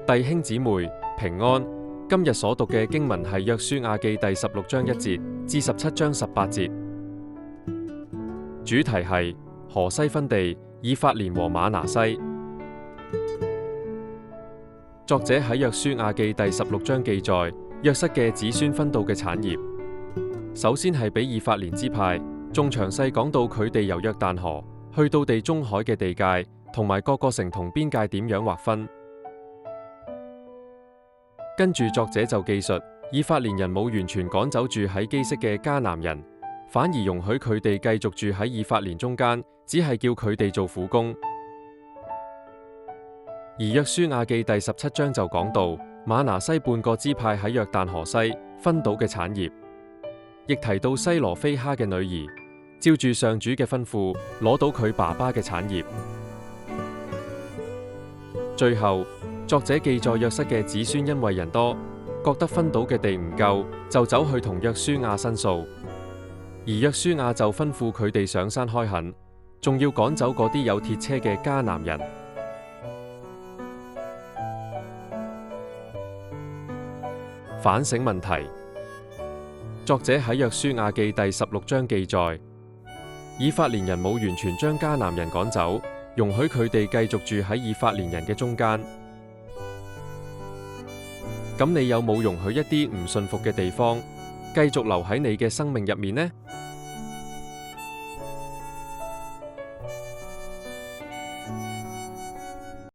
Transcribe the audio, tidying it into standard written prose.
弟兄姊妹平安，今日所讀嘅經文係約書亞記第16章1節至17章18節，主題係河西分地，以法蓮和瑪拿西。作者喺約書亞記第16章記載約瑟嘅子孫分到嘅產業，首先係俾以法蓮支派，仲詳細講到佢哋由約旦河去到地中海嘅地界，同埋各個城同邊界點樣劃分。跟住作者就記述，以法蓮人冇完全趕走住喺基色嘅迦南人，反而容許佢哋繼續住喺以法蓮中間，只係叫佢哋做苦工。而約書亞記第17章就講到瑪拿西半個支派喺約旦河西分到嘅產業，亦提到西羅非哈嘅女兒照住上主嘅吩咐攞到佢爸爸嘅產業。最後作者記載約瑟嘅子孫因為人多，覺得分到嘅地唔夠，就走去同約書亞申訴。而約書亞就吩咐佢哋上山開墾，仲要趕走嗰啲有鐵車嘅迦南人。反省問題，作者喺約書亞記第16章記載，以法蓮人冇完全將迦南人趕走，容許佢哋繼續住喺以法蓮人嘅中間。咁你有冇容許一啲唔信服嘅地方繼續留喺你嘅生命入面呢？